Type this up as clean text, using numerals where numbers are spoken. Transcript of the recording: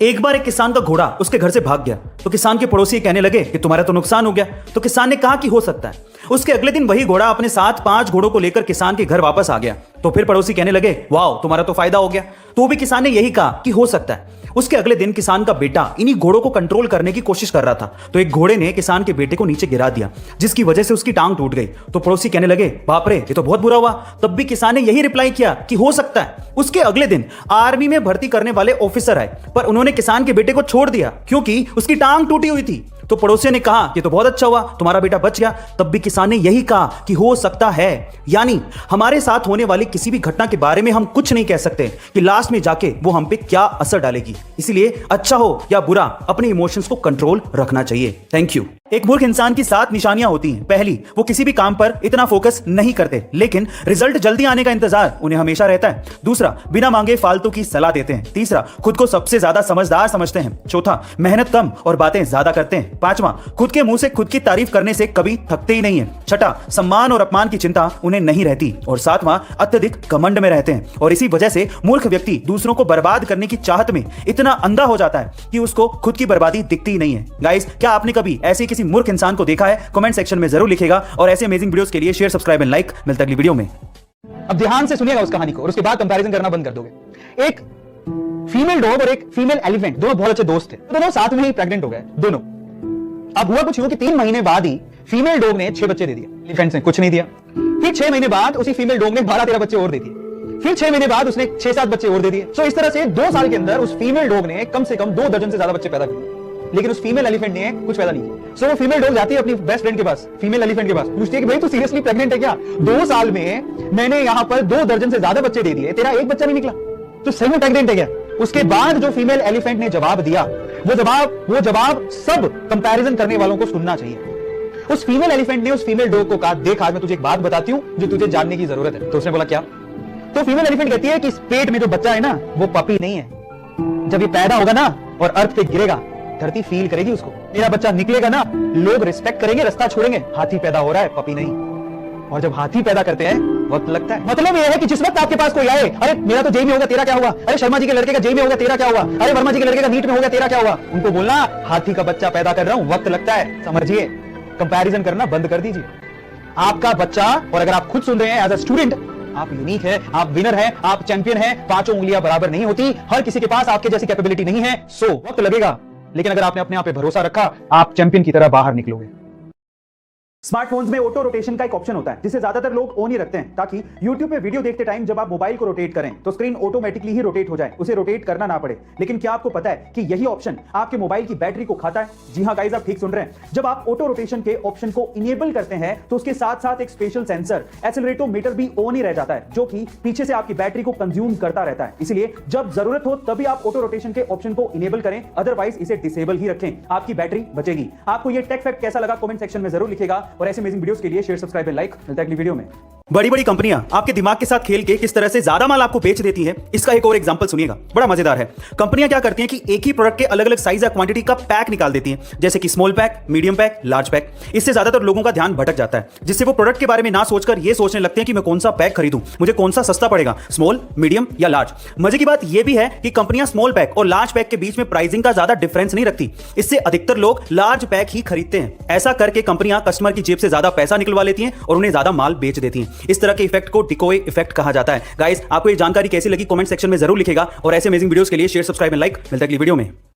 एक बार एक किसान का घोड़ा उसके घर से भाग गया तो किसान के पड़ोसी कहने लगे कि तुम्हारा तो नुकसान हो गया। तो किसान ने कहा कि हो सकता है। उसके अगले दिन वही घोड़ा अपने साथ 5 घोड़ों को लेकर किसान के घर वापस आ गया। तो फिर पड़ोसी कहने लगे वाह तुम्हारा तो फायदा हो गया। तो भी किसान ने यही कहा कि हो सकता है। उसके अगले दिन किसान का बेटा इन्हीं घोड़ों को कंट्रोल करने की कोशिश कर रहा था तो एक घोड़े ने किसान के बेटे को नीचे गिरा दिया जिसकी वजह से उसकी टांग टूट गई। तो पड़ोसी कहने लगे बाप रे ये तो बहुत बुरा हुआ। तब भी किसान ने यही रिप्लाई किया कि हो सकता है। उसके अगले दिन आर्मी में भर्ती करने वाले ऑफिसर आए पर उन्होंने किसान के बेटे को छोड़ दिया क्योंकि उसकी टांग टूटी हुई थी। तो पड़ोसियों ने कहा कि तो बहुत अच्छा हुआ तुम्हारा बेटा बच गया। तब भी किसान ने यही कहा कि हो सकता है। यानी हमारे साथ होने वाली किसी भी घटना के बारे में हम कुछ नहीं कह सकते कि लास्ट में जाके वो हम पे क्या असर डालेगी। इसलिए अच्छा हो या बुरा अपने इमोशंस को कंट्रोल रखना चाहिए। Thank you. एक मूर्ख इंसान की 7 निशानियां होती हैं। पहली, वो किसी भी काम पर इतना फोकस नहीं करते लेकिन रिजल्ट जल्दी आने का इंतजार उन्हें हमेशा रहता है। दूसरा, बिना मांगे फालतू की सलाह देते हैं। तीसरा, खुद को सबसे ज्यादा समझदार समझते हैं। चौथा, मेहनत कम और बातें ज्यादा करते हैं। पांचवा, खुद के मुंह से खुद की तारीफ करने से कभी थकते ही नहीं है। छठा, सम्मान और अपमान की चिंता उन्हें नहीं रहती। और सातवां, अत्यधिक घमंड में रहते हैं और इसी वजह से मूर्ख व्यक्ति दूसरों को बर्बाद करने की चाहत में इतना अंधा हो जाता है कि उसको खुद की बर्बादी दिखती ही नहीं है। गाइस, क्या आपने कभी ऐसे किसी मूर्ख इंसान को देखा है? कमेंट सेक्शन में जरूर लिखेगा और ऐसे अमेजिंग वीडियोस के लिए शेयर, सब्सक्राइब एंड लाइक। मिलता है अगली वीडियो में। अब ध्यान से सुनिएगा उस कहानी को और उसके बाद कंपैरिजन करना बंद कर दोगे। एक फीमेल डॉग और एक फीमेल एलिफेंट दोनों बहुत अच्छे दोस्त थे। दोनों साथ में ही प्रेग्नेंट हो गए दोनों। अब हुआ कुछ यूं कि 3 महीने बाद ही फीमेल डॉग ने 6 बच्चे दे दिए, एलिफेंट ने कुछ नहीं दिया। फिर 6 महीने बाद उसी फीमेल डॉग ने 12-13 बच्चे और दे दिए। फिर 6 महीने बाद उसने 6-7 बच्चे और दे दिए। सो इस तरह से 2 साल के अंदर उस फीमेल डॉग ने कम से कम 2 दर्जन से ज्यादा बच्चे पैदा कर दिए। लेकिन उस फीमेल एलिफेंट ने कुछ पैदा नहीं किया। सो वो फीमेल डॉग जाती है अपनी बेस्ट फ्रेंड के पास, फीमेल एलिफेंट के पास, पूछती है कि भाई तू सीरियसली प्रेग्नेंट है क्या? 2 साल में मैंने यहां पर 2 दर्जन से ज्यादा बच्चे दे दिए, तेरा एक बच्चा नहीं निकला, तो सही में प्रेग्नेंट है क्या? उसके बाद जो फीमेल एलिफेंट ने जवाब दिया वो जवाब सब कंपैरिजन करने वालों को सुनना चाहिए। उस फीमेल एलिफेंट ने उस फीमेल डॉग को कहा देख आज मैं तुझे एक बात बताती हूं जो तुझे जानने की जरूरत है। तो उसने बोला क्या? तो फीमेल एलिफेंट कहती है कि इस पेट में जो बच्चा है ना वो पपी नहीं है। जब ये पैदा होगा ना और अर्थ पे गिरेगा धरती फील करेगी उसको। मेरा बच्चा निकलेगा ना लोग रिस्पेक्ट करेंगे, रास्ता छोड़ेंगे। हाथी पैदा हो रहा है, पपी नहीं। और जब हाथी पैदा करते हैं वक्त लगता है। मतलब यह है कि जिस वक्त आपके पास कोई आए, अरे मेरा तो जेई में होगा तेरा क्या हुआ, अरे शर्मा जी के लड़के का जेई में होगा तेरा क्या हुआ, अरे वर्मा जी के लड़के का नीट में होगा तेरा क्या हुआ, उनको बोलना हाथी का बच्चा पैदा कर रहा हूं, वक्त लगता है। समझिए, कंपैरिजन करना बंद कर दीजिए। आपका बच्चा, और अगर आप खुद सुन रहे हैं एज अ स्टूडेंट, आप यूनिक है, आप विनर है, आप चैंपियन है। 5 उंगलियां बराबर नहीं होती, हर किसी के पास आपके जैसी कैपेबिलिटी नहीं है। सो वक्त लगेगा लेकिन अगर आपने अपने आप पे भरोसा रखा आप चैंपियन की तरह बाहर निकलोगे। स्मार्टफोन्स में ऑटो रोटेशन का एक ऑप्शन होता है जिसे ज्यादातर लोग ऑन ही रखते हैं ताकि YouTube पे वीडियो देखते टाइम जब आप मोबाइल को रोटेट करें तो स्क्रीन ऑटोमेटिकली ही रोटेट हो जाए, उसे रोटेट करना ना पड़े। लेकिन क्या आपको पता है कि यही ऑप्शन आपके मोबाइल की बैटरी को खाता है? जी हां गाइस, आप ठीक सुन रहे हैं। जब आप ऑटो रोटेशन के ऑप्शन को इनेबल करते हैं तो उसके साथ साथ एक स्पेशल सेंसर एक्सेलरेटोमीटर भी ऑन ही रह जाता है जो कि पीछे से आपकी बैटरी को कंज्यूम करता रहता है। इसलिए जब जरूरत हो तभी आप ऑटो रोटेशन के ऑप्शन को इनेबल करें, अदरवाइज इसे डिसेबल ही रखें, आपकी बैटरी बचेगी। आपको यह टेक फैक्ट कैसा लगा कमेंट सेक्शन में जरूर लिखेगा और ऐसे अमेजिंग वीडियोस के लिए शेयर, सब्सक्राइब एंड लाइक। मिलता है अगली वीडियो में। बड़ी बड़ी कंपनियां आपके दिमाग के साथ खेल के किस तरह से ज्यादा माल आपको बेच देती हैं, इसका एक और एग्जांपल सुनिएगा, बड़ा मजेदार है। कंपनियां क्या करती हैं कि एक ही प्रोडक्ट के अलग अलग साइज या क्वांटिटी का पैक निकाल देती हैं, जैसे कि small pack, medium pack, large pack. इससे ज्यादातर लोगों का ध्यान भटक जाता है जिससे वो प्रोडक्ट के बारे में ना सोचकर ये सोचने लगते हैं कि मैं कौन सा पैक खरीदूं, मुझे कौन सा सस्ता पड़ेगा, स्मॉल, मीडियम या लार्ज। मजे की बात यह भी है कि कंपनियां स्मॉल पैक और लार्ज पैक के बीच में प्राइसिंग का ज्यादा डिफरेंस नहीं रखती, इससे अधिकतर लोग लार्ज पैक ही खरीदते हैं। ऐसा करके कंपनियां कस्टमर की जेब से ज्यादा पैसा निकलवा लेती हैं और उन्हें ज्यादा माल बेच देती हैं। इस तरह के इफेक्ट को डिकोय इफेक्ट कहा जाता है। गाइस, आपको ये जानकारी कैसी लगी कमेंट सेक्शन में जरूर लिखेगा और ऐसे अमेजिंग वीडियोस के लिए शेयर, सब्सक्राइब एंड लाइक। मिलता है अगली वीडियो में।